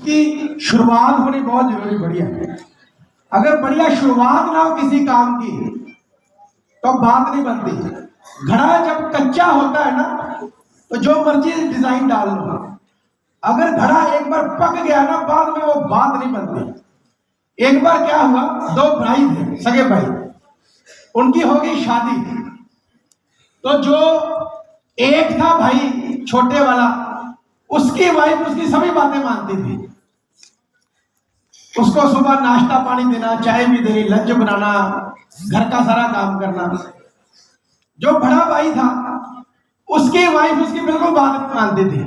उसकी शुरुआत होनी बहुत जरूरी। बढ़िया, अगर बढ़िया शुरुआत ना हो किसी काम की तो बात नहीं बनती। घड़ा जब कच्चा होता है ना तो जो मर्जी डिजाइन डाल लो, अगर घड़ा एक बार पक गया ना बाद में वो बात नहीं बनती। एक बार क्या हुआ, दो भाई थे, सगे भाई, उनकी हो गई शादी। तो जो एक था भाई छोटे वाला, उसकी वाइफ उसकी सभी बातें मानती थी। उसको सुबह नाश्ता पानी देना, चाय भी देनी, लंच बनाना, घर का सारा काम करना। जो बड़ा भाई था उसकी वाइफ उसकी बिल्कुल बात नहीं मानती थी,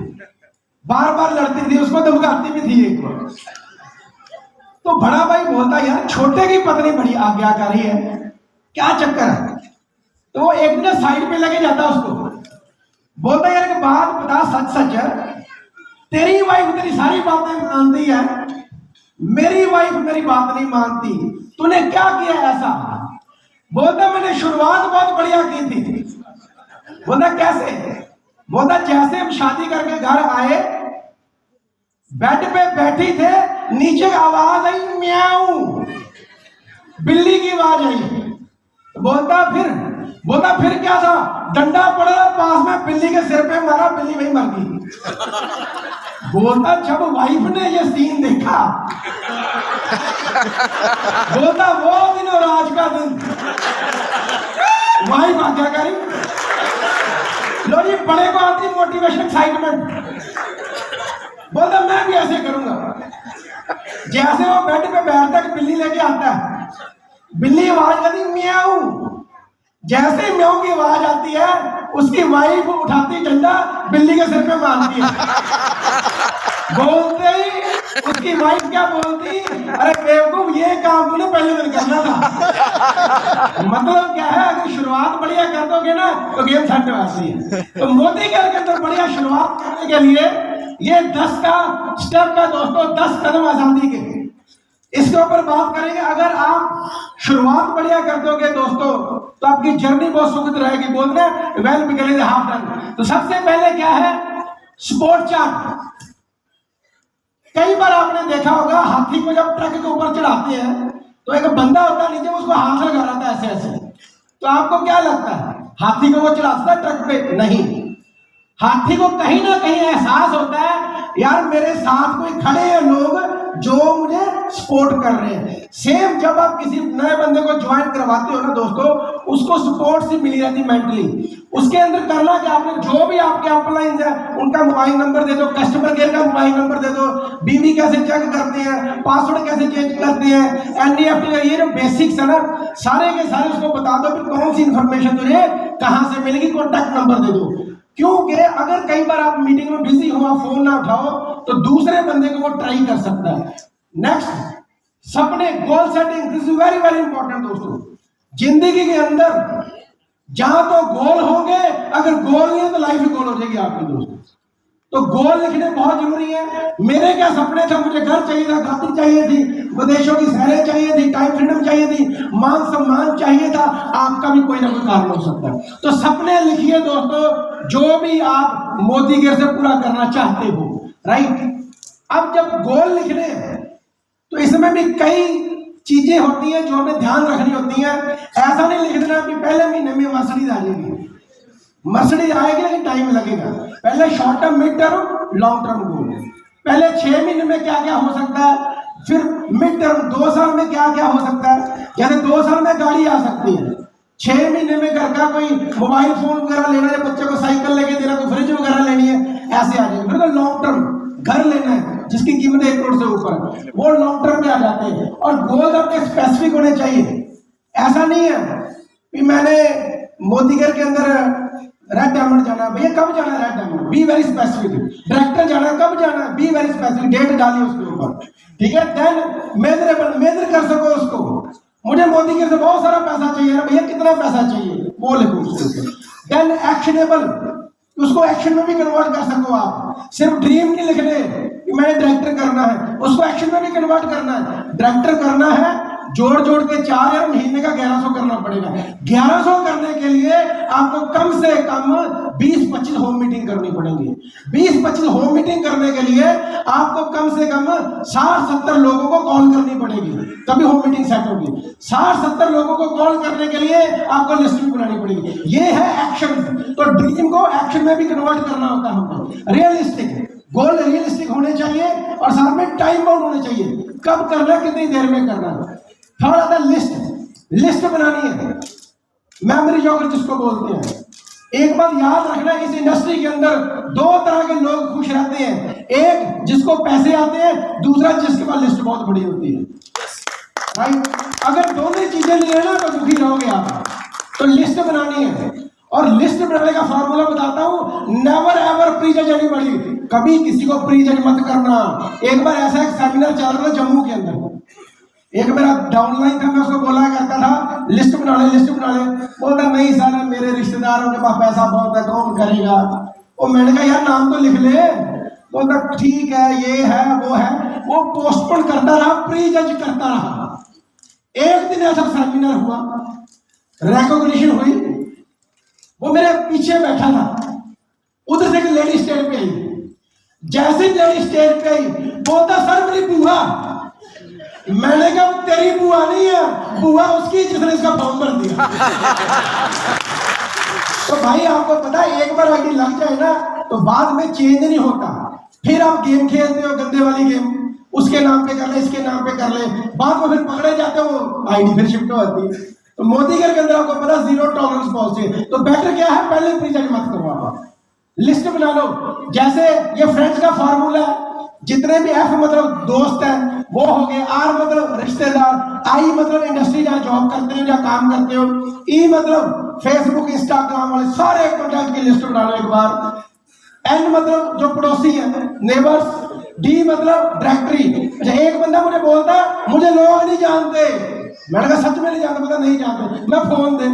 बार बार लड़ती थी, उसको धमकाती भी थी एक बार। तो बड़ा भाई बोलता यार छोटे की पत्नी बड़ी आज्ञाकारी है, क्या चक्कर है। तो वो एक दिन साइड पे लगे जाता उसको, बोलता यार एक बात बता, सच सच है, तेरी वाइफ तेरी सारी बातें मानती है, मेरी वाइफ मेरी बात नहीं मानती, तूने क्या किया ऐसा। बोलता मैंने शुरुआत बहुत बढ़िया की थी। बोलता कैसे। बोलता जैसे हम शादी करके घर आए, बेड पे बैठी थे, नीचे आवाज आई म्याऊ, बिल्ली की आवाज आई। बोलता फिर क्या था, डंडा पड़ा पास में, बिल्ली के सिर पे मारा, बिल्ली वही मर गई। बोलता जब वाइफ ने ये सीन देखा, बोलता वो दिन और आज का दिन, वाइफ आज्ञाकारी। लो जी, बड़े को आती मोटिवेशन एक्साइटमेंट। बोलता मैं भी ऐसे करूंगा। जैसे वो बेड पे बैठता है, बिल्ली लेके आता है, बिल्ली आवाज आती म्याऊ, जैसे म्याऊ की आवाज आती है उसकी वाइफ उठाती डंडा, बिल्ली के सिर पे मारती है। बोलते ही उसकी वाइफ क्या बोलती, अरे बेवकूफ ये काम तूने पहले दिन करना था। मतलब क्या है, अगर शुरुआत बढ़िया कर दोगे ना तो गेम सेट हो जाती है। तो मोदी के अंदर बढ़िया शुरुआत करने के लिए ये 10 का स्टेप का दोस्तों, 10 कदम आजादी के, इसके ऊपर बात करेंगे। अगर आप शुरुआत बढ़िया कर दोगे दोस्तों तो आपकी जर्नी बहुत सुखद रहेगी। बोलते हैं well begin is half done. तो सबसे पहले क्या है, स्पोर्ट चार्ट। कई बार आपने देखा होगा हाथी को जब ट्रक के ऊपर चढ़ाते हैं तो एक बंदा होता है नीचे, उसको हाथ लगा रहा था ऐसे ऐसे। तो आपको क्या लगता है हाथी को वो चढ़ाता है ट्रक पे? नहीं, हाथी को कहीं ना कहीं एहसास होता है यार मेरे साथ कोई खड़े हैं लोग जो मुझे सपोर्ट कर रहे हैं। सेम जब आप किसी नए बंदे को ज्वाइन करवाते हो ना दोस्तों, उसको सपोर्ट से मिली रहती मेंटली। उसके अंदर करना क्या, आपने जो भी आपके अपलाइंस है उनका मोबाइल नंबर दे दो, कस्टमर केयर का मोबाइल नंबर दे दो, बीवी कैसे चेक करते हैं, पासवर्ड कैसे चेंज करते हैं, एनईएफटी, ये जो बेसिक्स है ना सारे के सारे उसको बता दो कि कौन सी इंफॉर्मेशन तुझे कहां से मिलेगी, कॉन्टैक्ट नंबर दे दो। क्योंकि अगर कई बार आप मीटिंग में बिजी हो, आप फोन ना उठाओ तो दूसरे बंदे को वो ट्राई कर सकता है। नेक्स्ट, सपने, goal setting, this is very very important दोस्तों। जिंदगी के अंदर जहां तो गोल होंगे, अगर गोल नहीं है तो लाइफ ही गोल हो जाएगी आपकी दोस्तों। तो गोल लिखने बहुत जरूरी है। मेरे क्या सपने थे, मुझे घर चाहिए था, गाड़ी चाहिए थी, विदेशों की सैरें चाहिए थी, टाइम फ्रीडम चाहिए थी, मान सम्मान चाहिए था। आपका भी कोई ना कोई कारण हो सकता है। तो सपने लिखिए दोस्तों, जो भी आप मोदी के से पूरा करना चाहते हो, राइट। अब जब गोल लिखने हैं तो इसमें भी कई चीजें होती हैं जो हमें ध्यान रखनी होती हैं। ऐसा नहीं लिख देना कि पहले महीने में मर्सिडीज आ जाएगी, मर्सिडीज आएगी लेकिन टाइम लगेगा। पहले short term, mid term, long term goal. पहले 6 महीने में क्या क्या हो सकता है, फिर मिड टर्म 2 साल में क्या क्या हो सकता है। जैसे 2 साल में गाड़ी आ सकती है, 6 महीने में घर का कोई मोबाइल फोन वगैरह लेना है, बच्चे को साइकिल लेके देना, कोई फ्रिज वगैरह लेनी है, ऐसे आ जाएगी। फिर लॉन्ग टर्म, घर लेना है जिसकी कीमत 1 करोड़ से ऊपर, वो लॉन्ग टर्म में आ जाते हैं। और गोल अपने स्पेसिफिक होने चाहिए। ऐसा नहीं है कि मैंने मोदी घर के अंदर रेड डायमंड जाना है, भैया कब जाना है red diamond, be very specific. Director जाना है, कब जाना है, बी वेरी स्पेसिफिक, डेट डालिए उसके ऊपर, ठीक है। देन मेजरेबल, मेजर कर सको उसको। मुझे मोदी के से बहुत सारा पैसा चाहिए, भैया कितना पैसा चाहिए वो लिखो उसके ऊपर। देन एक्शनेबल, उसको एक्शन में भी कन्वर्ट कर सको आप। सिर्फ ड्रीम नहीं लिखने कि मैंने डायरेक्टर करना है, उसको एक्शन में भी कन्वर्ट करना है। डायरेक्टर करना है, जोड़ जोड़ के 4 यार महीने का 1100 करना पड़ेगा। 1100 करने के लिए आपको कम से कम 20-25 होम मीटिंग करनी पड़ेंगी। 20-25 होम मीटिंग करने के लिए आपको कम से कम 60-70 लोगों को कॉल करनी पड़ेगी, तभी होम मीटिंग सेट होगी। 60-70 लोगों को कॉल करने के लिए आपको लिस्ट भी बनानी पड़ेगी। ये है एक्शन। तो ड्रीम को एक्शन में भी कन्वर्ट करना होता है हमको। रियलिस्टिक गोल रियलिस्टिक होने चाहिए और साथ में टाइम बाउंड होने चाहिए, कब करना, कितनी देर में करना। थोड़ा सा लिस्ट बनानी है, मेमोरी जॉगर जिसको बोलते हैं। एक बात याद रखना, इस इंडस्ट्री के अंदर 2 तरह के लोग खुश रहते हैं, एक जिसको पैसे आते हैं, दूसरा जिसके पास लिस्ट बहुत बड़ी होती है। राइट? अगर दोनों चीजें नहीं है ना तो दुखी रहोगे आप। तो लिस्ट बनानी है, और लिस्ट बनाने का फॉर्मूला बताता हूं, नेवर एवर प्री जज एनीबॉडी। कभी किसी को प्री जज मत करना। एक बार ऐसा एक सेमिनार चल रहा था जम्मू के अंदर, एक मेरा डाउनलाइन था, मैं उसको बोला करता था लिस्ट बना ले, लिस्ट बना ले। बोलता नहीं सर मेरे रिश्तेदारों के पास पैसा बहुत है, कौन करेगा। वो मैंने कहा यार नाम तो लिख ले। बोलता ठीक है, ये है वो है। वो पोस्टपोन करता रहा, प्री जज करता रहा। एक दिन ऐसा सेमिनार हुआ, रिकॉग्निशन हुई, वो मेरे पीछे बैठा था, उधर से एक लेडी स्टेज पे आई। जैसे लेडी स्टेज पे आई, बोलता सर मेरी बुआ। मैंने कहा तेरी बुआ नहीं है, बुआ उसकी जिसने इसका फॉर्म भर दिया। तो भाई आपको पता है, एक बार आईडी लग जाए ना तो बाद में चेंज नहीं होता। फिर आप गेम खेलते हो गंदे वाली गेम, उसके नाम पे कर ले, इसके नाम पे कर ले, बाद में फिर पकड़े जाते हो, आईडी फिर शिफ्ट हो जाती है। तो मोदी के अंदर आपको पता 0 टॉलरेंस पॉलिसी। तो बेटर क्या है, पहले प्री जज मत करो, आप लिस्ट बना लो। जैसे ये फ्रेंड्स का फॉर्मूला है, जितने भी एफ मतलब दोस्त हैं वो हो गए, आर मतलब रिश्तेदार, आई मतलब इंडस्ट्री जहां जॉब करते हो या काम करते हो, ई मतलब फेसबुक इंस्टाग्राम वाले सारे कॉन्टैक्ट की लिस्ट बना लो एक बार, एन मतलब जो पड़ोसी है नेबर्स, डी मतलब डायरेक्टरी। एक बंदा मुझे बोलता है मुझे लोग नहीं जानते, मैंने कहा सच में नहीं जानते, पता नहीं जानते, मैं फोन दे।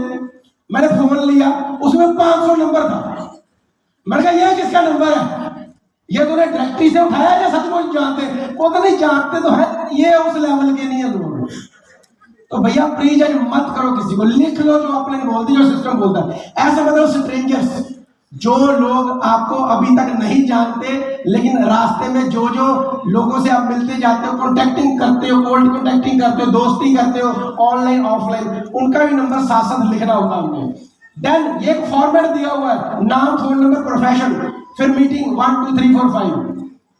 मैंने फोन लिया, उसमें 500 नंबर था। मैंने कहा यह किसका नंबर है, ये तूने डायरेक्टरी से उठाया या सचमुच जानते? वो तो नहीं जानते तो है, ये उस लेवल के नहीं है लोग। तो भैया प्री जज मत करो किसी को, लिख लो जो आपने बोल दी, जो सिस्टम बोलता है। ऐसा मतलब स्ट्रेंजर्स, जो लोग आपको अभी तक नहीं जानते लेकिन रास्ते में जो जो लोगों से आप मिलते जाते हो, कॉन्टेक्टिंग करते हो, कोल्ड कॉन्टेक्टिंग करते हो, दोस्ती करते हो ऑनलाइन ऑफलाइन, उनका भी नंबर साथ साथ लिखना होता है हमने। देन ये एक फॉर्मेट दिया हुआ है, नाम, फोन नंबर, प्रोफेशन, फिर मीटिंग 1 2 3 4 5।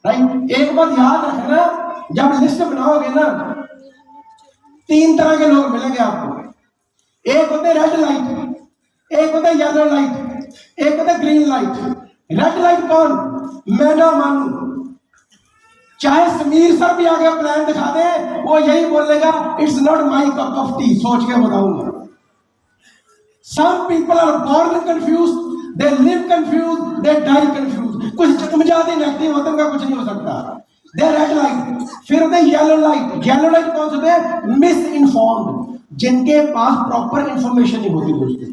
राइट? एक बात याद रखना, जब लिस्ट बनाओगे ना 3 तरह के लोग मिलेंगे आपको। एक होते रेड लाइट, एक होता है येलो लाइट, एक होता है ग्रीन लाइट। रेड लाइट कौन? मैं ना मानू, चाहे समीर सर भी आगे प्लान दिखा दे, वो यही बोलेगा it's not my cup of T, सोच के बताऊंगा। Some people are born confused, they live confused, they die confused। कुछ जन्मजात नेगेटिव होते हैं, उनका कुछ नहीं हो सकता। They red light. फिर होते येलो लाइट। येलो लाइट कौन से होते हैं? मिस इन्फॉर्म्ड, जिनके पास प्रॉपर इंफॉर्मेशन नहीं होती दोस्तों।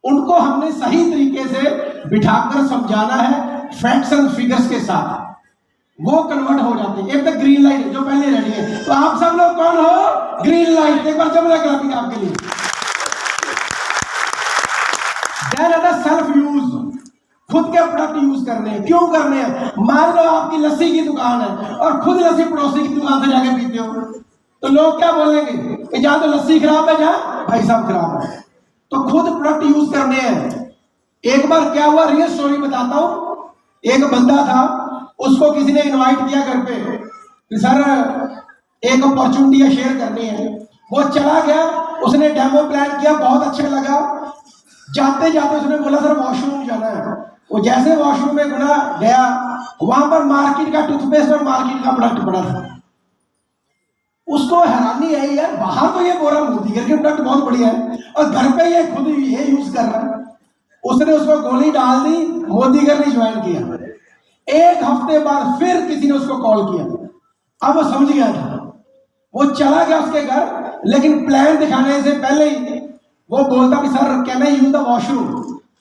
उनको हमने सही तरीके से बिठाकर समझाना है, फैक्ट्स एंड फिगर्स के साथ, वो कन्वर्ट हो जाते हैं। एक तो ग्रीन लाइट जो पहले रेडी है। तो आप सब लोग कौन हो? Green light. एक बार जमला क्लैपिंग आपके लिए। सेल्फ यूज, खुद के प्रोडक्ट यूज करने हैं। क्यों करने हैं? मान लो आपकी लस्सी की दुकान है और खुद लस्सी पड़ोसी की दुकान से जाके पीते हो, तो लोग क्या बोलेंगे कि जहां तो लस्सी खराब है, जहां भाई साहब खराब है। तो खुद प्रोडक्ट यूज करने हैं। एक बार क्या हुआ, रियल स्टोरी बताता हूं। एक बंदा था, उसको किसी ने इनवाइट किया घर पे कि सर एक अपॉर्चुनिटी शेयर करनी है। वो चला गया, उसने डेमो प्लान किया, बहुत अच्छा लगा। जाते जाते उसने बोला सर वॉशरूम जाना है। वो जैसे वॉशरूम में गया, वहां पर मार्केट का टूथपेस्ट और मार्केट का प्रोडक्ट पड़ा था। उसको हैरानी आई, यार बाहर तो ये बोला मोदी के प्रोडक्ट बहुत बढ़िया है और घर पे ये खुद ये यूज कर रहा है। उसने उसको गोली डाल दी, मोदी ने ज्वाइन किया। एक हफ्ते बाद फिर किसी ने उसको कॉल किया। अब वो समझ गया था, वो चला गया उसके घर, लेकिन प्लान दिखाने से पहले ही वो बोलता कि sir can I use the washroom.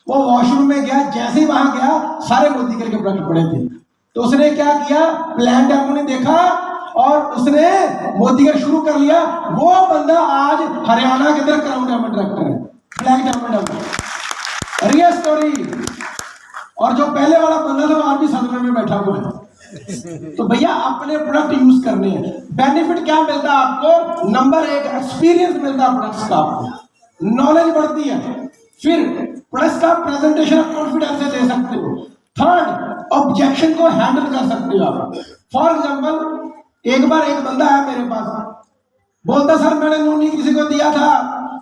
वो वॉशरूम में गया, जैसे ही वहां गया सारे मोदी के प्रोडक्ट पड़े थे। तो उसने क्या किया, प्लान डेमो ने देखा और उसने मोदी का शुरू कर लिया। वो बंदा आज हरियाणा के अंदर क्राउन डायमंड डायरेक्टर है, ब्लैक डायमंड। Real story. और जो पहले वाला बंदा था वो आज भी सदमे में बैठा हुआ है। तो भैया अपने प्रोडक्ट यूज करने हैं। बेनिफिट क्या मिलता है आपको? नंबर एक, एक्सपीरियंस मिलता है प्रोडक्ट्स का, आपको नॉलेज बढ़ती है। फिर प्रोडक्ट्स का प्रेजेंटेशन कॉन्फिडेंस से दे सकते हो। थर्ड, ऑब्जेक्शन को हैंडल कर सकते हो आप। फॉर एग्जाम्पल, एक बार एक बंदा आया मेरे पास, बोलता सर मैंने नोनी किसी को दिया था,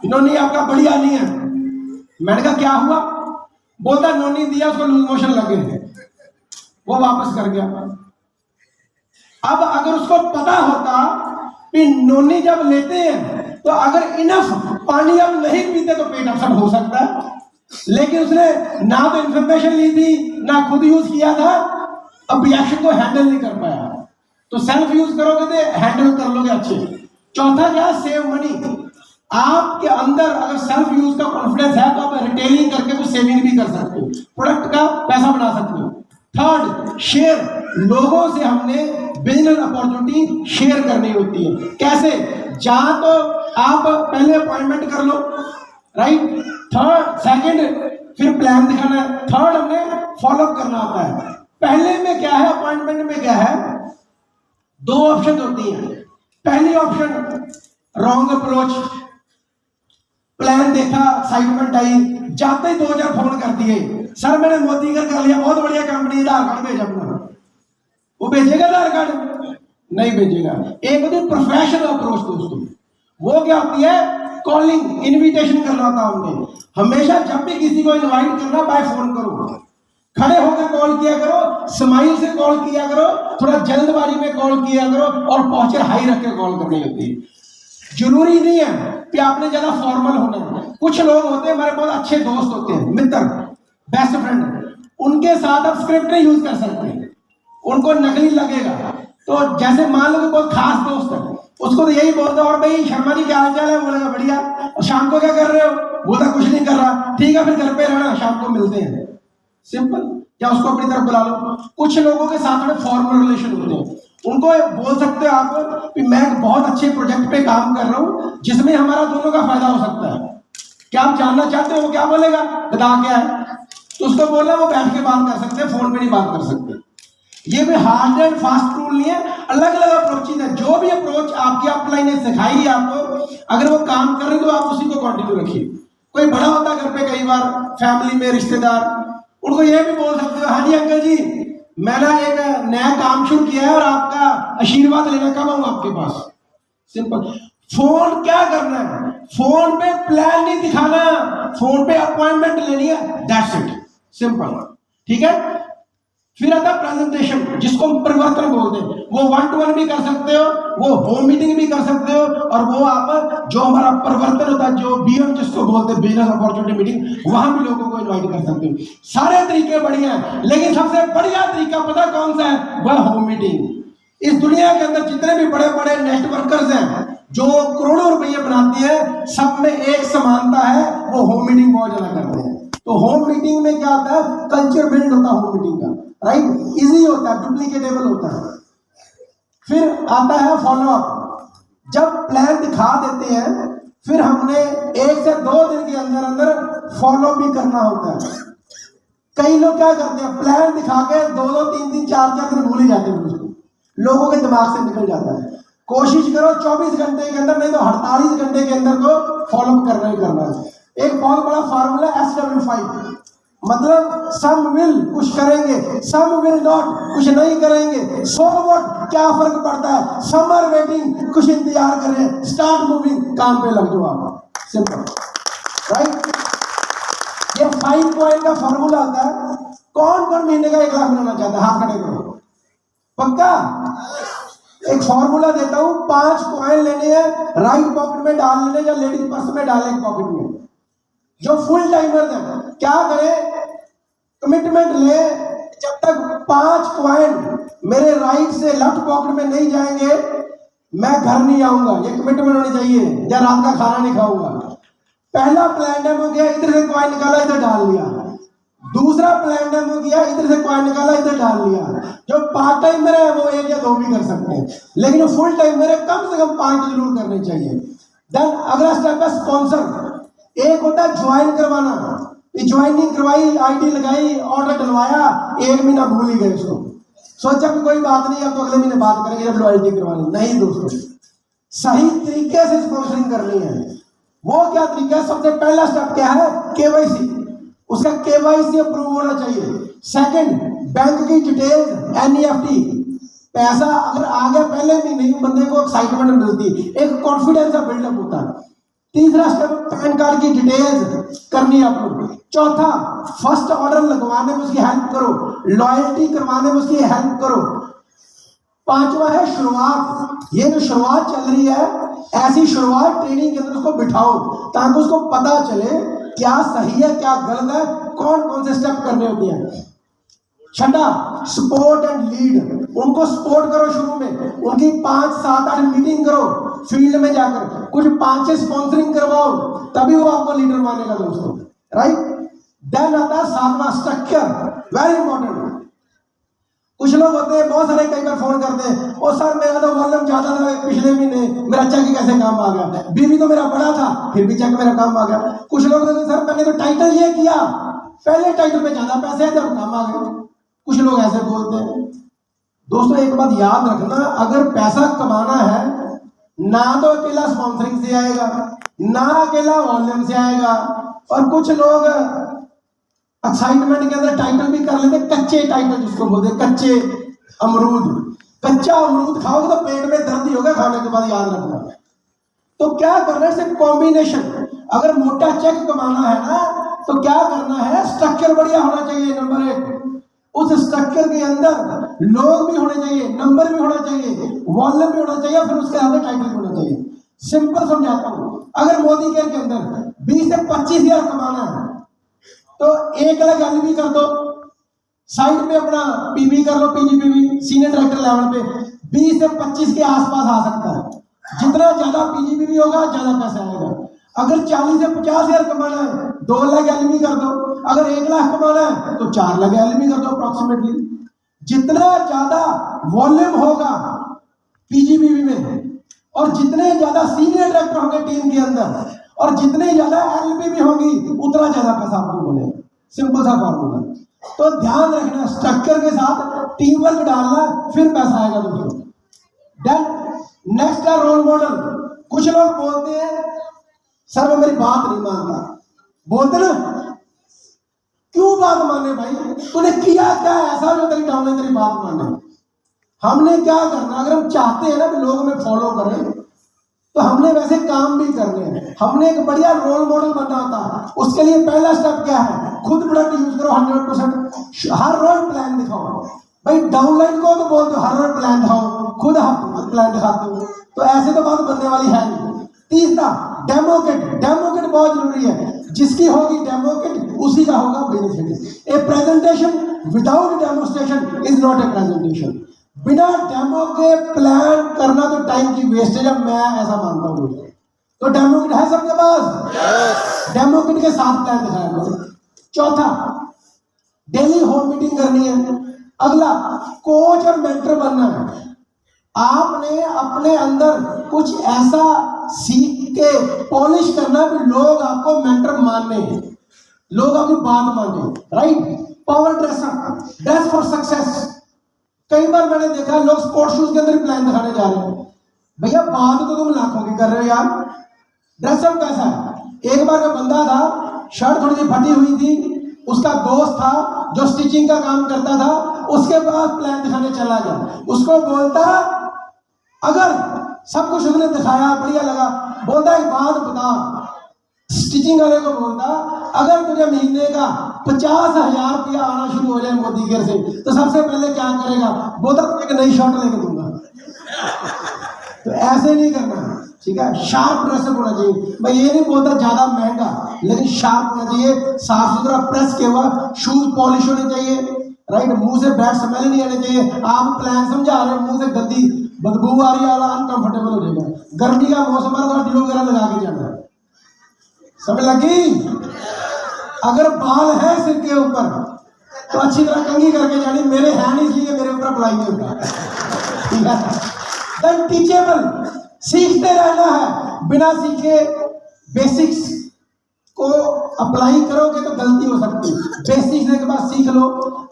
नोनी आपका बढ़िया नहीं है। मैंने कहा क्या हुआ? बोलता नोनी दिया, उसको लूज मोशन लगे, वो वापस कर गया। अब अगर उसको पता होता कि नोनी जब लेते हैं तो अगर इनफ पानी अब नहीं पीते तो पेट अपसेट हो सकता है, लेकिन उसने ना तो इंफॉर्मेशन ली थी ना खुद यूज किया था, अब रिएक्शन को हैंडल नहीं कर पाया। तो सेल्फ यूज करोगे तो हैंडल कर लोगे अच्छे। चौथा क्या? Save money. आपके अंदर अगर सेल्फ यूज का कॉन्फिडेंस है तो आप रिटेलिंग करके कुछ सेविंग भी कर सकते हो, प्रोडक्ट का पैसा बना सकते हो। Third, share. लोगों से हमने बिजनेस अपॉर्चुनिटी शेयर करनी होती है। कैसे? जहां तो आप पहले अपॉइंटमेंट कर लो, राइट। थर्ड, सेकंड, फिर प्लान दिखाना है। थर्ड, हमने फॉलोअप करना होता है। पहले में क्या है, अपॉइंटमेंट में क्या है, दो ऑप्शन होती है। पहली ऑप्शन रॉन्ग अप्रोच, प्लान देखा, एक्साइटमेंट आई, जाते ही 2000 फोन कर दिए, सर मैंने मोदी कर लिया, बहुत बढ़िया कंपनी, आधार कार्ड भेजा अपना। वो भेजेगा आधार कार्ड? नहीं भेजेगा। एक होती है प्रोफेशनल अप्रोच दोस्तों, वो क्या होती है? कॉलिंग, इनविटेशन करना होता है हमने। हमेशा जब भी किसी को इनवाइट करना, बाय फोन करो, खड़े होकर कॉल किया करो, स्माइल से कॉल किया करो, थोड़ा जल्दबाजी में कॉल किया करो, और पहुंचे हाई रख के कॉल करनी होती है। जरूरी नहीं है कि आपने ज्यादा फॉर्मल होना है। कुछ लोग होते हैं, हमारे बहुत अच्छे दोस्त होते हैं, मित्र, बेस्ट फ्रेंड, उनके साथ आप स्क्रिप्ट नहीं यूज कर सकते, उनको नकली लगेगा। तो जैसे मान लो कि बहुत खास दोस्त है, उसको तो यही बोलता, और भाई शर्मा जी क्या हाल चाल है? बोलेगा बढ़िया। और शाम को क्या कर रहे हो? बोलता कुछ नहीं कर रहा। ठीक है, फिर घर पे रहना, शाम को मिलते हैं, सिंपल। या उसको अपनी तरफ बुला लो। कुछ लोगों के साथ में फॉर्मल रिलेशन होते हैं, उनको बोल सकते हो आप कि मैं बहुत अच्छे प्रोजेक्ट पे काम कर रहा हूं जिसमें हमारा दोनों का फायदा हो सकता है, क्या आप जानना चाहते हो? वो क्या बोलेगा, बता क्या है? तो उसको बोलना, वो बैठ के बात कर सकते हैं, फोन पे नहीं बात कर सकते। ये भी हार्ड एंड फास्ट रूल नहीं है, अलग अलग अप्रोचेज है। जो भी अप्रोच आपकी अपलाइन ने सिखाई है आपको, अगर वो काम कर रहे तो आप उसी को कंटिन्यू रखिए। कोई बड़ा होता घर पे, कई बार फैमिली में रिश्तेदार, उनको ये भी बोल सकते हो, हाँ जी अंकल जी मैंने एक नया काम शुरू किया है और आपका आशीर्वाद लेना कब आऊं आपके पास। सिंपल। फोन क्या करना है? फोन पे प्लान नहीं दिखाना, फोन पे अपॉइंटमेंट लेनी है, दैट्स इट, सिंपल। ठीक है। फिर आता प्रेजेंटेशन, जिसको हम परिवर्तन बोलते हैं। वो 1-to-1 भी कर सकते हो, वो होम मीटिंग भी कर सकते हो, और वो आप जो हमारा परिवर्तन होता है, जो बीएम जिसको बोलते हैं, बिजनेस अपॉर्चुनिटी मीटिंग, वहां भी लोगों को इनवाइट कर सकते हो। सारे तरीके बढ़िया हैं, लेकिन सबसे बढ़िया तरीका पता कौन सा है? वह होम मीटिंग। इस दुनिया के अंदर जितने भी बड़े बड़े नेटवर्कर्स हैं जो करोड़ों रुपये बनाते हैं, सब में एक समानता है, वो होम मीटिंग बहुत ज्यादा करते हैं। तो होम मीटिंग में क्या होता है? कल्चर बिल्ड होता है होम मीटिंग का, राइट। इजी होता है, डुप्लीकेटेबल होता है। फिर आता है फॉलोअप। जब प्लान दिखा देते हैं, फिर हमने 1 से 2 दिन के अंदर अंदर फॉलो भी करना होता है। कई लोग क्या करते हैं, प्लान दिखा के 2-2, 3-3, 4-4 दिन भूल ही जाते हैं, उसको लोगों के दिमाग से निकल जाता है। कोशिश करो 24 घंटे के अंदर, नहीं तो 48 घंटे के अंदर को फॉलो करना ही करना है। एक बहुत बड़ा फार्मूला SW5, मतलब सम विल, कुछ करेंगे, सम विल नॉट, कुछ नहीं करेंगे, सो व्हाट, क्या फर्क पड़ता है, सम आर वेटिंग, कुछ इंतजार करें, स्टार्ट मूविंग, काम पे लग जाओ आप, सिंपल, राइट। ये 5 पॉइंट का फार्मूला होता है। कौन कौन महीने का 1 लाख बनाना चाहता है? हाथ खड़े करो, पक्का। एक फॉर्मूला देता हूं, 5 कॉइन लेने हैं, राइट पॉकेट में डाल लेने, या लेडीज पर्स में डालें पॉकेट में। जो फुल टाइमर है क्या करें, कमिटमेंट ले, जब तक 5 कॉइन मेरे राइट से लेफ्ट पॉकेट में नहीं जाएंगे मैं घर नहीं आऊंगा। ये कमिटमेंट होनी चाहिए, या रात का खाना नहीं खाऊंगा। पहला प्लान डैम हो गया, इधर से कॉइन निकाला, इधर डाल लिया। दूसरा प्लान डैम हो गया, इधर से कॉइन निकाला, इधर डाल लिया। जो पार्ट टाइमर है वो 1 या 2 भी कर सकते हैं, लेकिन फुल टाइमर है कम से कम 5 जरूर करने चाहिए। देन अगला स्टेप है स्पॉन्सर। एक होता है ज्वाइन करवाना, ज्वाइनिंग करवाई, आईडी लगाई, ऑर्डर डलवाया, 1 महीना भूल ही गए उसको, सोचा कि कोई बात नहीं, अब तो अगले महीने बात करेंगे जब लॉयल्टी करवानी। नहीं दोस्तों, सही तरीके से स्पॉन्सरिंग करनी है। वो क्या तरीका है? सबसे पहला स्टेप क्या है? केवाईसी। उसका केवाईसी अप्रूव होना चाहिए। सेकंड, बैंक की डिटेल्स, एनईएफटी, पैसा अगर आ गया पहले भी नहीं, बंदे को एक्साइटमेंट मिलती, एक कॉन्फिडेंस का बिल्डअप होता है। तीसरा स्टेप, पैन कार्ड की डिटेल्स करनी है आपको। चौथा, फर्स्ट ऑर्डर लगवाने में उसकी हेल्प करो, लॉयल्टी करवाने में उसकी हेल्प करो। पांचवा है शुरुआत। ये जो शुरुआत चल रही है, ऐसी शुरुआत ट्रेनिंग के अंदर उसको बिठाओ ताकि उसको पता चले क्या सही है क्या गलत है, कौन कौन से स्टेप करने होते हैं। छठा, सपोर्ट एंड लीड। उनको सपोर्ट करो शुरू में, उनकी 5, 7, 8 मीटिंग करो फील्ड में जाकर, कुछ 5-6 स्पॉन्सरिंग करवाओ, तभी वो आपको लीडर मानेगा दोस्तों, राइट। देन आता है 7वां, स्ट्रक्चर, वेरी इंपॉर्टेंट। कुछ लोग होते हैं, बहुत सारे कई बार फोन करते हैं, ओ सर मेरा तो वॉल्यूम ज्यादा था पिछले महीने, मेरा चेक कैसे काम आ गया, बीवी तो मेरा बड़ा था फिर भी चेक मेरा काम आ गया। कुछ लोग कहते हैं सर मैंने तो टाइटल ये किया, पहले टाइटल में ज्यादा पैसे हैं जब काम आ गए। कुछ लोग ऐसे बोलते हैं। दोस्तों एक बात याद रखना, अगर पैसा कमाना है ना तो अकेला स्पॉन्सरिंग से आएगा, ना अकेला वॉल्यूम से आएगा। और कुछ लोग एक्साइटमेंट के अंदर टाइटल भी कर लेते, कच्चे टाइटल जिसको बोलते, कच्चे अमरूद। कच्चा अमरूद खाओगे तो पेट में दर्द ही होगा खाने के बाद, याद रखना। तो क्या करना है? सिर्फ कॉम्बिनेशन। अगर मोटा चेक कमाना है ना तो क्या करना है? स्ट्रक्चर बढ़िया होना चाहिए, नंबर 1। उस स्ट्रक्चर के अंदर लोग भी होने चाहिए, नंबर भी होना चाहिए, वॉल्यूम भी होना चाहिए, फिर उसके अंदर टाइटल भी होना चाहिए। सिंपल समझाता हूं, अगर मोदी केयर के अंदर 20 से 25 हजार कमाना है तो 1 लाख एलबी कर दो, साइड में अपना पीबी कर लो, पीजीपीबी सीनियर डायरेक्टर लेवल पे 20 से 25 के आसपास आ सकता है। जितना ज्यादा पीजीपीबी होगा ज्यादा पैसा आएगा। अगर 40 से 50 हजार कमाना है 2 लाख एलबी कर दो, अगर 1 लाख कमाना है तो 4 लाख एलबी कर दो अप्रोक्सीमेटली। जितना ज्यादा वॉल्यूम होगा पीजीबीबी में और जितने ज्यादा सीनियर डायरेक्टर होंगे टीम के अंदर और जितने ज्यादा एलबी भी होंगी उतना ज्यादा पैसा आपको मिलेगा। सिंपल सा फॉर्मूला। तो ध्यान रखना, स्ट्रक्चर के साथ टीम वर्क डालना, फिर पैसा आएगा दोस्तों। देन नेक्स्ट है रोल मॉडल। कुछ लोग बोलते हैं सर वो मेरी बात नहीं मानता, बोलते ना, क्यों बात माने भाई, तूने किया क्या ऐसा जो तेरी डाउन तेरी बात माने। हमने क्या करना, अगर हम चाहते हैं ना कि लोग हमें फॉलो करें तो हमने वैसे काम भी करने हैं। हमने एक बढ़िया रोल मॉडल बनना होता। उसके लिए पहला स्टेप क्या है? खुद प्रोडक्ट यूज करो 100%। हर रोज प्लान दिखाओ भाई। डाउनलाइन को तो बोलते हो हर रोज प्लान दिखाओ, खुद प्लान दिखाते हो, तो ऐसे तो बात बनने वाली है नहीं। तीसरा, डेमो किट। डेमो किट बहुत जरूरी है। जिसकी होगी डेमो किट उसी का होगा benefit. A presentation without demonstration is not a presentation. बिना डेमो के प्लान करना तो टाइम की वेस्टेज है, मैं ऐसा मानता हूँ। तो डेमो किट है सबके पास? yes. डेमो किट के साथ प्लान दिखाया करो। चौथा, डेली होम मीटिंग करनी है। अगला, कोच और मेंटर बनना है। आपने अपने अंदर कुछ ऐसा सीख के पॉलिश करना कि लोग आपको मेंटर माने, लोग आपकी बात माने, right. Power dresser, dress for success. कई बार मैंने देखा लोग स्पोर्ट्स शूज के अंदर प्लान दिखाने जा रहे हैं। भैया बात तो तुम लाखों की कर रहे हो यार। ड्रेसअप कैसा है? एक बार का बंदा था, शर्ट थोड़ी सी फटी हुई थी, उसका दोस्त था जो स्टिचिंग का काम करता था, उसके पास प्लान दिखाने चला गया। उसको बोलता, अगर सब कुछ उसने दिखाया बढ़िया लगा, बोलता एक बात बता, स्टिचिंग वाले को बोलता, अगर तुझे महीने का 50,000 रुपया आना शुरू हो जाए मोदी केयर से तो सबसे पहले क्या करेगा? बोलता तुझे एक नई शर्ट लेके दूंगा। तो ऐसे नहीं करना, ठीक है। शार्प ड्रेसअप होना चाहिए। मैं ये नहीं बोलता ज्यादा महंगा, लेकिन शार्प होना चाहिए, साफ सुथरा प्रेस किया हुआ, शूज पॉलिश होने चाहिए, राइट। मुंह से बैड स्मेल नहीं आने चाहिए। आप प्लान समझा रहे हो, मुंह से गंदी बदबू आ रही है, अनकंफर्टेबल हो जाएगा। गर्मी का मौसम है तो डिओ वगैरह लगा के जाना है, समझ लगी। अगर बाल है सिर के ऊपर तो अच्छी तरह कंघी करके जानी। मेरे हैं नहीं इसलिए मेरे ऊपर अप्लाई नहीं होता, ठीक है। देन टीचेबल, सीखते रहना है। बिना सीखे बेसिक्स को अप्लाई करोगे तो गलती हो सकती है। बेसिक्स के बाद सीख लो,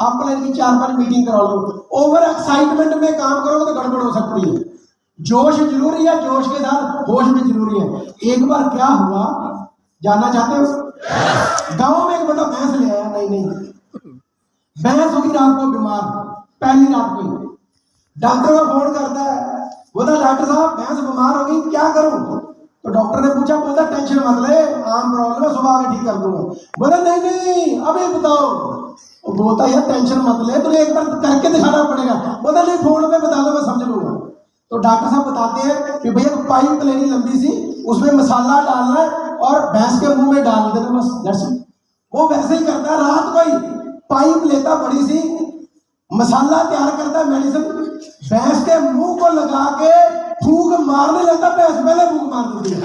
अपलाइन की 4-5 मीटिंग करा लो। ओवर एक्साइटमेंट में काम करोगे तो गड़बड़ हो सकती है। जोश जरूरी है, जोश के साथ होश भी जरूरी है। एक बार क्या हुआ जानना चाहते हो? गांव में एक बंदा भैंस ले आया, नहीं भैंस होगी रात को बीमार, पहली रात को ही डॉक्टर को फोन करता है, बोला डॉक्टर साहब भैंस बीमार हो गई, क्या करूं? तो डॉक्टर ने पूछा, बोलता टेंशन मत ले, आम प्रॉब्लम है, सुबह आके ठीक कर दूंगा। बोला नहीं अभी बताओ। वो बोलता यार टेंशन मत ले, तुझे एक बार करके दिखाना पड़ेगा। बोला नहीं फोन पे बता दो मैं समझ लूंगा। तो डॉक्टर साहब बताते हैं कि भैया पाइप लेनी लंबी सी, उसमें मसाला डालना है और भैंस के मुंह में डाल देना, बस दैट्स इट। वो वैसे ही करता है, रात को ही पाइप लेता बड़ी सी, मसाला तैयार करता है, मेडिसिन भैंस के मुंह को लगा के फूंक मारने लगता, भैंस पहले फूंक मार देती है।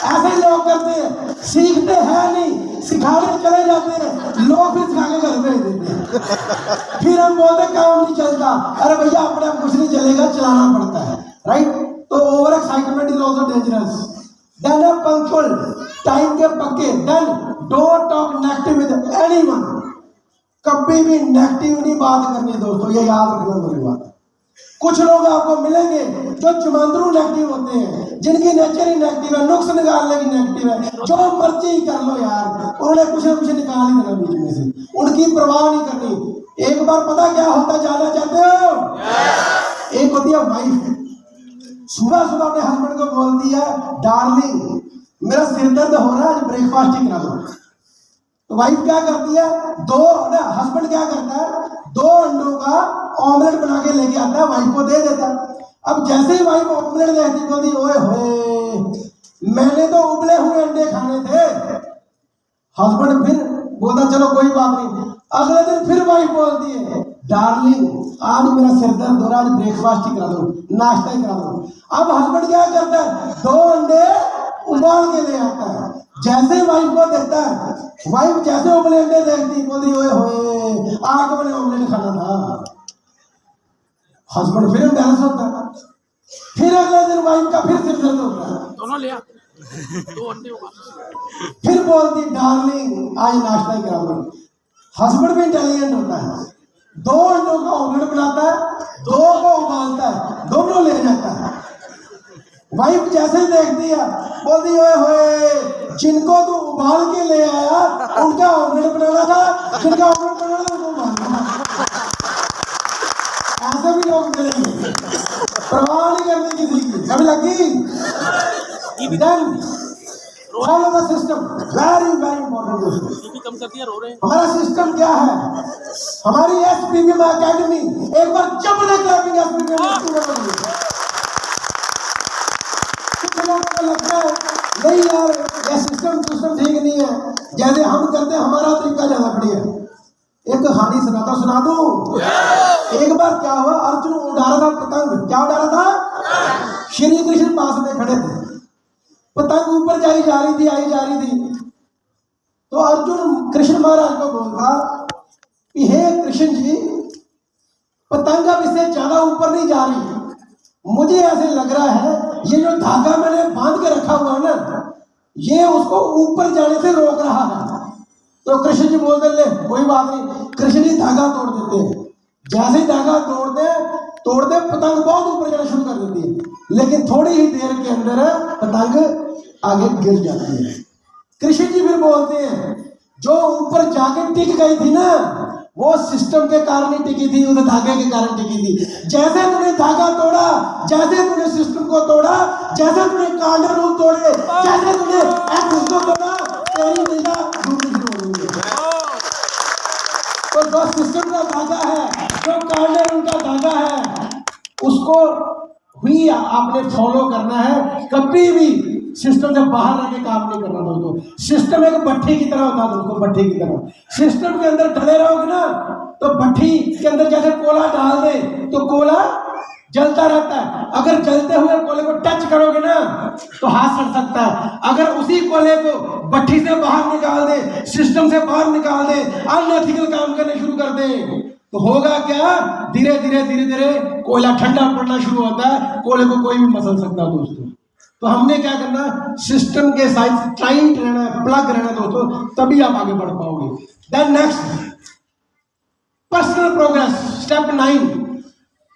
ऐसे ही लोग करते हैं, सीखते हैं नहीं, सिखाने चले जाते हैं, लोग फिर सिखा के घर भेज देते हैं। फिर हम बोलते काम नहीं चलता, अरे भैया अपने आप कुछ नहीं चलेगा, चलाना पड़ता है, राइट? तो over excitement is also dangerous. Then a punctual, time के पक्के। Then don't talk negative with anyone. कभी भी नेगेटिव नहीं बात करनी दोस्तों, ये याद रखना मेरी बात। कुछ लोग आपको मिलेंगे जो चुमंदरू नेगेटिव होते हैं, जिनकी नेचर ही नेगेटिव है, नुक्स निकालने की नेगेटिव है, जो मर्जी कर लो यार, उन्होंने कुछ ना कुछ निकाल ही देना बीच में से, उनकी परवाह नहीं करनी। एक बार पता क्या होता जाना चाहते हो? एक होती है वाइफ, सुबह सुबह अपने हस्बैंड को बोलती है, डार्लिंग मेरा सिर दर्द हो रहा है, आज ब्रेकफास्ट ही करा दो। तो वाइफ क्या करती है, हस्बैंड क्या करता है, 2 अंडों का ऑमलेट बना के लेके आता है, वाइफ को दे देता है। अब जैसे ही वाइफ ऑमलेट देखती बोलती, ओए होए मैंने तो उबले हुए अंडे खाने थे। हस्बैंड फिर बोलता चलो कोई बात नहीं। अगले दिन फिर वाइफ बोलती है, डार्लिंग आज मेरा सिर दर्द हो रहा है, आज ब्रेकफास्ट ही करा दो, नाश्ता ही करा दो। अब हस्बैंड क्या करता है, 2 अंडे उबाल के ले आता है, जैसे वाइफ को देता है, वाइफ जैसे उबले अंडे देखती बोलती, ओए होए आज तो मैंने ऑमलेट खाना था। हस्बैंड फिर एम्बैरस होता है, फिर अगले दिन वाइफ का फिर सिर दर्द होता है, दोनों लिया 2 अंडे फिर बोलती डार्लिंग आज नाश्ता ही करा दो। हस्बैंड भी इंटेलिजेंट होता है, 2 अंडों का ऑमलेट बनाता है, 2 को उबालता है, दोनों ले जाता है। वाइफ जैसे देखती है बोलती, ओए होए जिनको तू उबाल के ले आया उनका ऑमलेट बनाना था, जिनका ऑमलेट बनाना था उनको उबालना था। ऐसे भी लोग मिलेंगे, परवाह नहीं करनी किसी की, कभी लगी। Then follow the system, very very important दोस्तों। कम कर दिया, रो रहे हैं। हमारा सिस्टम क्या है, हमारी एसपीवीएम एकेडमी, एक बार जब तक क्लैपिंग एसपीवीएम को लगता है नहीं यार ये सिस्टम ठीक नहीं है, जैसे हम करते हैं हमारा तरीका ज्यादा बढ़िया है। एक कहानी सुना दूं। एक बार क्या हुआ, अर्जुन उड़ा रहा था पतंग। क्या उड़ा रहा था? श्री कृष्ण पास में खड़े थे, पतंग ऊपर जाई जा रही थी, आई जा रही थी। तो अर्जुन कृष्ण महाराज को बोलता कि हे कृष्ण जी, पतंग अब इससे ज्यादा ऊपर नहीं जा रही, मुझे ऐसे लग रहा है ये जो धागा मैंने बांध के रखा हुआ है ना, ये उसको ऊपर जाने से रोक रहा है। तो कृष्ण जी बोलते ले कोई बात नहीं, कृष्ण जी धागा तोड़ देते हैं। जैसे ही धागा तोड़ते पतंग बहुत ऊपर जाना शुरू कर देती है, लेकिन थोड़ी ही देर के अंदर पतंग आगे गिर जाती है। कृष्ण जी फिर बोलते हैं जो ऊपर जाके टिक गई थी ना, वो सिस्टम के कारण ही टिकी थी, उस धागे के कारण टिकी थी। जैसे तूने धागा तोड़ा, जैसे तूने सिस्टम को तोड़ा, जैसे तूने कार्डर रूल तोड़े, जैसे तूने एक्सेस को तोड़ा, तेरी दिशा डूबनी शुरू हो गई। तो जो सिस्टम का धागा है, जो कार्डर रूल का धागा है, उसको भी आपने फॉलो करना है। कभी भी सिस्टम से बाहर रह के काम नहीं करना दोस्तों। सिस्टम एक भट्ठी की तरह होता है दोस्तों, भट्ठी की तरह। सिस्टम के अंदर ढले रहोगे ना, तो भट्ठी के अंदर जैसे कोला डाल दे तो कोला जलता रहता है। अगर जलते हुए कोले को टच करोगे ना तो हाथ सड़ सकता है। अगर उसी कोले को भट्ठी से बाहर निकाल दे, सिस्टम से बाहर निकाल दे, अनएथिकल काम करने शुरू कर दे, तो होगा क्या, धीरे धीरे कोयला ठंडा पड़ना शुरू होता है। कोयले को कोई भी मसल सकता है दोस्तों। तो हमने क्या करना है, सिस्टम के साथ टाइट रहना है, प्लग रहना है दोस्तों, तभी आप आगे बढ़ पाओगे। Then next personal progress, step 9,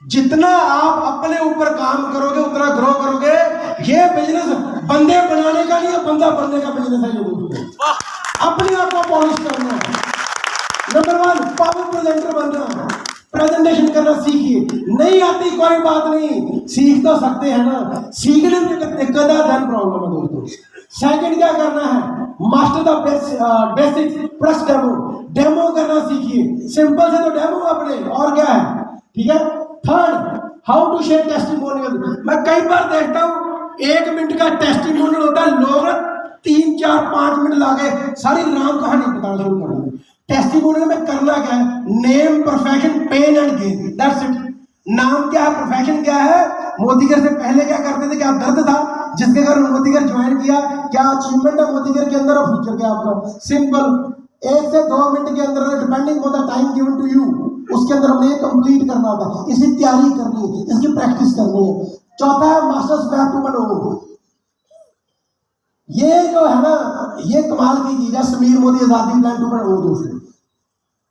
जितना आप अपने ऊपर काम करोगे उतना ग्रो करोगे। ये बिजनेस बंदे बनाने का नहीं है, बंदा बनने का बिजनेस है ये दोस्तों। अपने आप को पॉलिश करना है। नंबर 1 पावर प्रेजेंटर बनना, प्रेजेंटेशन करना सीखिए। नहीं आती कोई बात नहीं, सीख तो सकते हैं ना, सीखने में दिक्कत है, धन प्रॉब्लम है दोस्तों। सेकंड क्या करना है, master the basic plus demo करना सीखिए। सिंपल से तो डेमो अपने, और क्या है, ठीक है। Third, how to share testimonial. मैं कई बार देखता हूँ 1 मिनट का टेस्टिमोनियल होता है, लोग 3 4 5 मिनट लाके सारी राम कहानी बताना शुरू कर देंगे। टेस्टिमोनियल में करना क्या है, name, profession, pen and gain, that's it. नाम क्या है, प्रोफेशन क्या है, मोदीगर से पहले क्या करते थे, क्या दर्द था जिसके कारण मोदीगर ज्वाइन किया, क्या अचीवमेंट है मोदीगर के अंदर, और फ्यूचर क्या आपका। सिंपल, 1 से 2 मिनट के अंदर, depending on the time given to you, उसके अंदर हमने ये कंप्लीट करना होता है, इसकी तैयारी करनी है, इसकी प्रैक्टिस करनी है। चौथा है मास्टर्स मैप टू बनो। ये जो है ना, ये कमाल की चीज है, समीर मोदी आजादी प्लान टू बनो दोस्तों।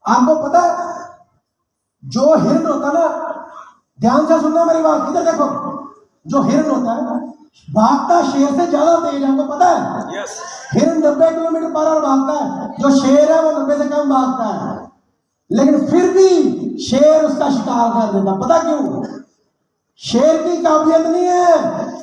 आपको पता है जो हिरन होता है ना, ध्यान से सुनना मेरी बात, इधर देखो, जो हिरन होता है भागता शेर से ज्यादा तेज, आपको पता है। yes. हिरन 90 किलोमीटर पर आवर भागता है, जो शेर है वो 90 से कम भागता है, लेकिन फिर भी शेर उसका शिकार कर देता। पता क्यों? शेर की काबिलियत नहीं है,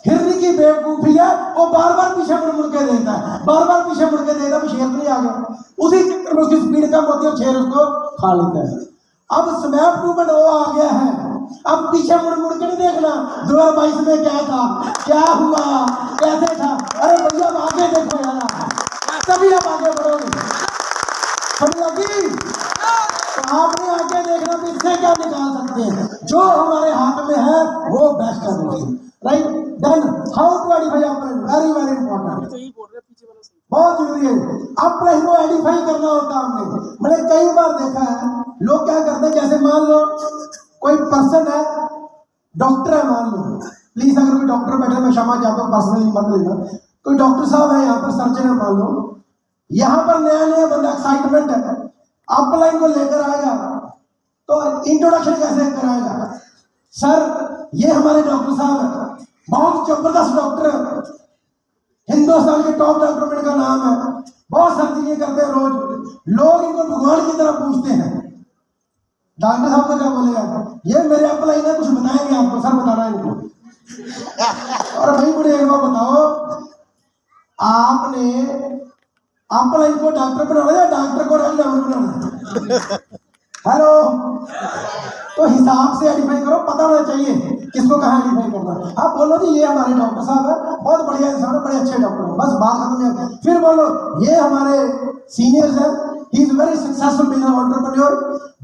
हिरन की बेवकूफी है, वो बार बार पीछे मुड़ के देता है, बार बार पीछे मुड़ के देता है, शेर नहीं आ गया, उसी चक्कर में उसकी स्पीड कम होती है, शेर उसको खा लेता है। अब स्मैप 2.0 आ गया है, अब पीछे मुड़ मुड़ के नहीं देखना 2022 में क्या था, क्या हुआ, कैसे था। अरे भैया आगे देखो यार, तभी आप आगे बढ़ोगे। समझ लगी? तो आपने आगे देखना तो इससे क्या निकाल सकते हैं, जो हमारे हाथ में है वो बेस्ट है दोस्तों, right. Then how to identify अपने, वेरी वेरी इंपॉर्टेंट, बहुत जरूरी है। अपने को आइडेंटिफाई करना होता है हमने। मैंने कई बार देखा है लोग क्या करते हैं, जैसे मान लो कोई पर्सन है, डॉक्टर है मान लो, प्लीज अगर कोई डॉक्टर बैठे, मैं क्षमा चाहता हूँ, पर्सनली मत लेना, कोई डॉक्टर साहब है यहाँ पर, सर्जन है मान लो, यहाँ पर नया नया बंदा, एक्साइटमेंट है, अपलाइन को लेकर आएगा तो इंट्रोडक्शन कैसे कराएगा, सर ये हमारे डॉक्टर साहब है, बहुत जबरदस्त डॉक्टर है, हिंदुस्तान के टॉप डॉक्टर में इनका नाम है, बहुत सर्जरी करते हैं रोज, लोग इनको भगवान की तरह पूछते हैं। डॉक्टर साहब को क्या बोलेगा, ये मेरे अपलाइन है, कुछ बताएंगे आपको, सर बताना है इनको। और भाई मुझे एक बार बताओ, आपने अपलाइन को डॉक्टर बनाना या डॉक्टर को डॉक्टर बनाना? हेलो, तो हिसाब से आइडेंटिफाई करो, पता होना चाहिए किसको कहाँ आइडेंटिफाई करना। आप बोलो जी ये हमारे डॉक्टर साहब है, बहुत बढ़िया इंसान है, बड़े अच्छे डॉक्टर हैं, बस बात खत्म है। फिर बोलो ये हमारे सीनियर्स हैं, he is very successful business entrepreneur,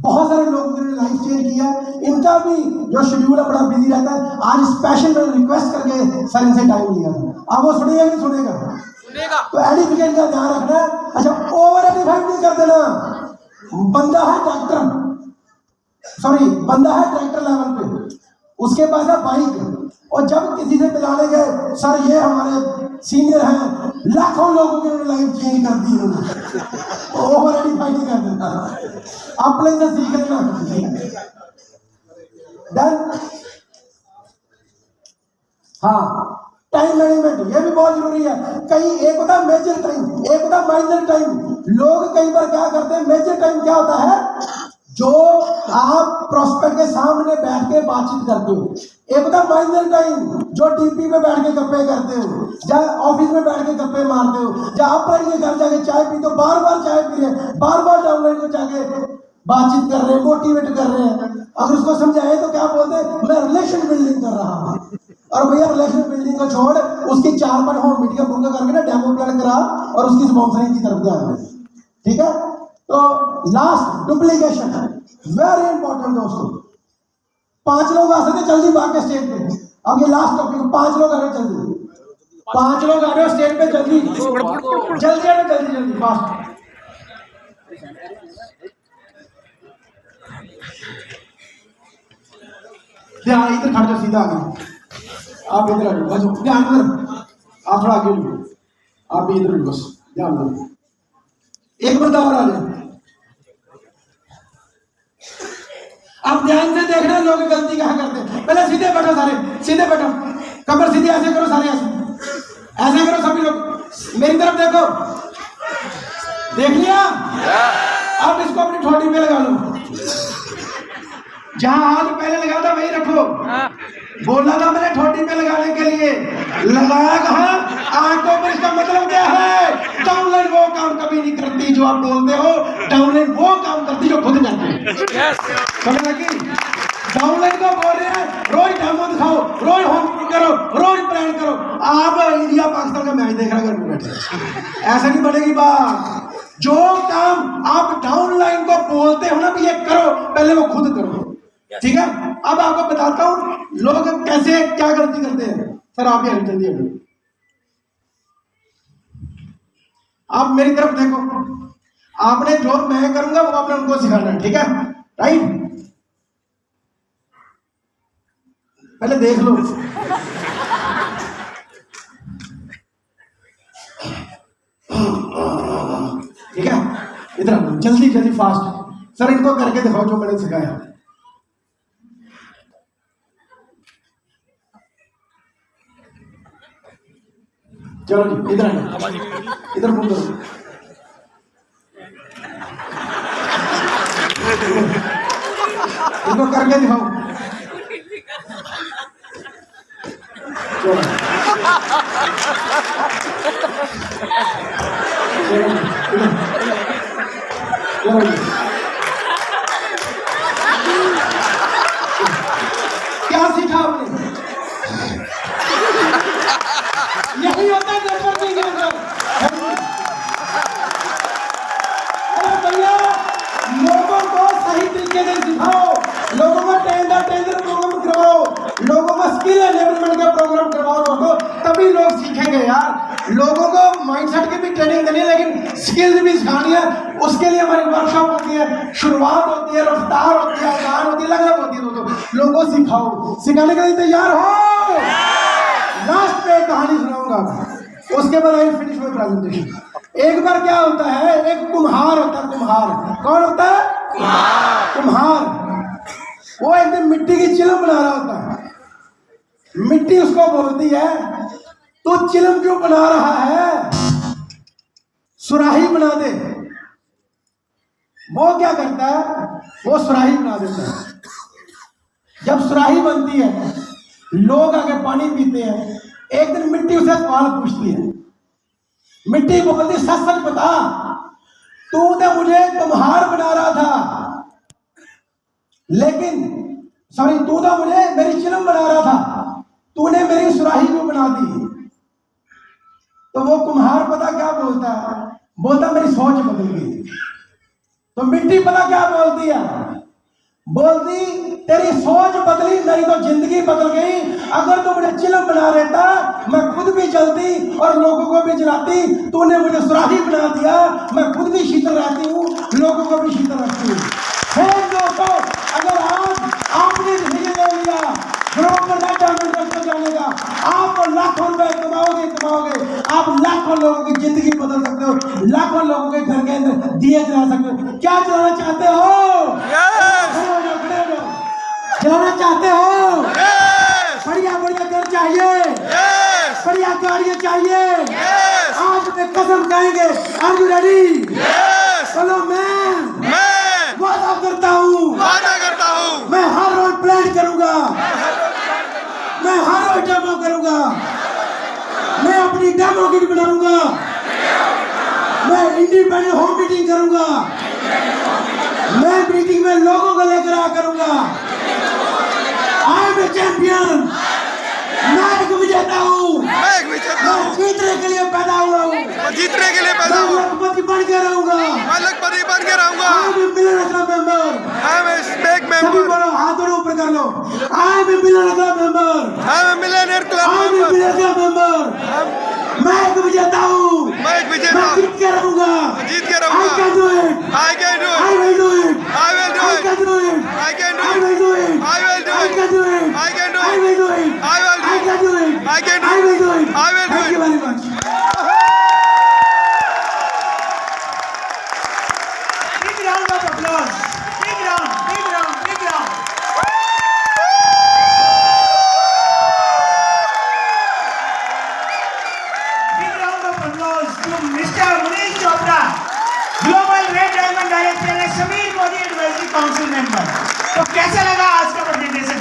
बहुत सारे लोगों ने लाइफ चेंज किया, इनका भी जो शेड्यूल है बड़ा बिजी रहता है, आज स्पेशल मैंने रिक्वेस्ट करके सर इनसे टाइम लिया था। अब वो सुनेगा नहीं सुनेगा? तो आइडेंटिफिकेशन का ध्यान रखना। अच्छा, ओवर आइडेंटिफाई नहीं कर देना। बंदा है डॉक्टर, सॉरी बंदा है ट्रैक्टर लेवल पे, उसके पास है बाइक, और जब किसी से मिलाने गए, सर ये हमारे सीनियर हैं, लाखों लोगों की लाइफ चेंज कर दी उन्होंने, ओवर आइडेंटिफाई नहीं कर देना, अपने से सीख लेना। देन हाँ, टाइम मैनेजमेंट, ये भी बहुत जरूरी है। कई एक होता है मेजर टाइम, एक होता है माइनर टाइम। लोग कई बार क्या करते हैं, मेजर टाइम क्या होता है, जो आप प्रोस्पेक्ट के सामने बैठ के बातचीत करते हो। एक होता है माइनर टाइम, जो टीपी में बैठ के गप्पे करते हो, या ऑफिस में बैठ के गप्पे मारते हो, या आप के घर जाके चाय पीते हो, बार बार चाय पी रहे हैं, बार बार डाउनलाइन को जाके बातचीत कर रहे हैं, मोटिवेट कर रहे हैं। अगर उसको समझाए तो क्या बोलते हैं, मैं रिलेशन बिल्डिंग कर रहा हूँ। और भैया रिलेशन बिल्डिंग को छोड़, उसकी 4-5 होम मीटिंग बुक करके ना डेमो प्लान करा और उसकी स्पॉन्सरिंग की तरफ ध्यान दे, ठीक है। तो लास्ट डुप्लीकेशन, वेरी इंपॉर्टेंट दोस्तों। 5 लोग आ सकते जल्दी भाग के स्टेज पे। अब ये लास्ट टॉपिक, 5 लोग आ रहे जल्दी, 5 लोग आ रहे हो स्टेज पे जल्दी, जल्दी आ रहे, जल्दी जल्दी फास्ट। ध्यान इधर खड़ जाओ, सीधा आगे, आप इधर आ जाओ, ध्यान इधर, आप थोड़ा आगे लो, आप भी इधर लो, बस ध्यान दो। एक बंदा और आ जाए। आप ध्यान से देखना लोग गलती कहाँ करते हैं। पहले सीधे बैठो, सारे सीधे बैठो, कमर सीधी ऐसे करो, सारे ऐसे करो सभी लोग, मेरी तरफ देखो, देख लिया। अब इसको अपनी ठोड़ी पे लगा लो, जहां हाथ पहले लगा था वही रखो। बोला था मैंने ठोड़ी पे लगाने के लिए, लगाया कहाँ? आंखों पर। इसका मतलब क्या है? डाउनलाइन वो काम कभी नहीं करती जो आप बोलते हो, डाउनलाइन वो काम करती जो खुद करते हैं। समझ लगी? डाउनलाइन को बोल रहे हैं रोज डेमो दिखाओ, रोज होमवर्क करो, रोज प्लान करो। आप इंडिया पाकिस्तान का मैच देख रहे घर में बैठे, ऐसा नहीं बढ़ेगी बात। जो काम आप डाउनलाइन को बोलते हो ना भी ये करो, पहले वो खुद करो, ठीक है? अब आपको बताता हूं लोग कैसे क्या गलती करते हैं। सर आप ही जल्दी अभी, आप मेरी तरफ देखो, आपने जो मैं करूंगा वो आपने उनको सिखाना है, ठीक है? राइट? पहले देख लो। ठीक है, इधर जल्दी जल्दी फास्ट। सर इनको करके दिखाओ जो मैंने सिखाया। चलो जी, इधर इधर बोल दो। इनको करके दिखाओ। चलो क्या सीखा आपने? यही होता है नेटवर्किंग के अंदर। अरे भैया लोगों को सही तरीके से सिखाओ, लोगों को टेंडर प्रोग्राम करवाओ, लोगों को स्किल एनएबलमेंट का प्रोग्राम करवाओ लोगों, तभी लोग सीखेंगे यार। लोगों को माइंडसेट की भी ट्रेनिंग देनी है, लेकिन स्किल्स भी सिखानी है। उसके लिए हमारी वर्कशॉप होती है, शुरुआत होती है, रफ्तार होती है, आसान होती है, अलग होती है। दोस्तों लोगों को सिखाओ, सिखाने के लिए तैयार हो? लास्ट पे कहानी सुनाऊंगा, उसके बाद आई फिनिश में प्रेजेंटेशन। एक बार क्या होता है, एक कुम्हार होता है। कुम्हार कौन होता है? कुम्हार। वो एक दिन मिट्टी की चिलम बना रहा होता है। मिट्टी उसको बोलती है तू चिलम क्यों बना रहा है, सुराही बना दे। वो क्या करता है, वो सुराही बना देता है। जब सुराही बनती है, लोग आगे पानी पीते हैं। एक दिन मिट्टी उसे सवाल पूछती है। मिट्टी बोलती सच सच बता, तूने मुझे कुम्हार बना रहा था, लेकिन सॉरी तू तो मुझे मेरी चिलम बना रहा था, तूने मेरी सुराही क्यों बना दी? तो वो कुम्हार पता क्या बोलता है? बोलता मेरी सोच बदल गई। तो मिट्टी पता क्या बोलती है? बोलती तेरी सोच बदली, मेरी तो जिंदगी बदल गई। अगर तू मुझे चिलम बना देता, मैं खुद भी जलती और लोगों को भी जलाती। तूने मुझे सुराही बना दिया, मैं खुद भी शीतल रहती हूँ, लोगों को भी शीतल रखती हूँ। दोस्तों अगर आज आपने डिसीजन ले लिया ग्रो करना जाने का, आप लाखों रुपए कमाओगे, आप लाखों लोगों की जिंदगी बदल सकते हो, लाखों लोगों के घर के अंदर दिए जला सकते हो। क्या जलाना चाहते हो? जलाना चाहते हो? बढ़िया बढ़िया घर चाहिए, बढ़िया गाड़ियां चाहिए। आज में कसम खाएंगे। Are you ready? चलो मैं वादा करता हूँ, मैं हर रोज प्लान करूंगा, मैं हर रोज डेमो करूंगा, मैं अपनी डेमो किट बनाऊंगा, मैं इंडिपेंडेंट होम मीटिंग करूंगा, मैं मीटिंग में लोगों को लेकर आ करूंगा। आई एम ए चैंपियन, मैं एक विजेता हूँ, मैं जीतने के लिए पैदा हुआ हूँ, मैं लखपति बन के रहूंगा, सभी बोलो हाथ दोनों ऊपर कर लो। I am a millionaire club member, मैं एक विजेता हूँ, मैं जीत के रहूंगा। I can do it, I will do it, I can do it, I will do it, I can do it, I will do it, I can do it, I will do it, I will do it. Thank you very much. to Mr. Manish Chopra, Global Red Diamond Director and Sameer Modi Advisory Council Member। तो कैसा लगा आज का presentation?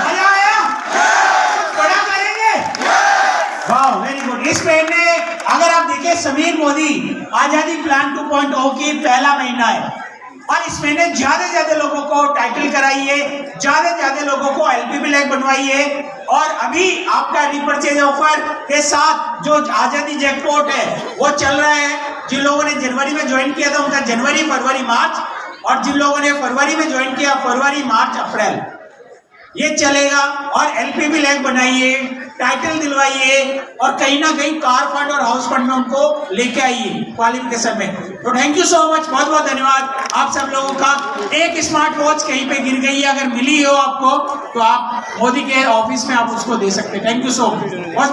मजा आया? बड़ा करेंगे? वाह, वेरी गुड। इस महीने अगर आप देखें समीर मोदी आजादी प्लान 2.0 की पहला महीना है और इस महीने ज्यादा से ज्यादा लोगों को टाइटल कराइए, ज्यादा से ज्यादा लोगों को एलपीबी लैग बनवाइए और अभी आपका रिपर्चेज ऑफर के साथ जो आजादी जैकपॉट है वो चल रहा है। जिन लोगों ने जनवरी में ज्वाइन किया था उनका जनवरी, फरवरी, मार्च, और जिन लोगों ने फरवरी में ज्वाइन किया फरवरी, मार्च, अप्रैल ये चलेगा। और एलपीबी लैग बनाइए, टाइटल दिलवाइए और कहीं ना कहीं कार फंड और हाउस फंड में उनको लेके आइए क्वालिफिकेशन में। तो थैंक यू सो मच, बहुत बहुत धन्यवाद आप सब लोगों का। एक स्मार्ट वॉच कहीं पे गिर गई है, अगर मिली हो आपको तो आप मोदी के ऑफिस में आप उसको दे सकते हैं। थैंक यू सो मच, बहुत बहुत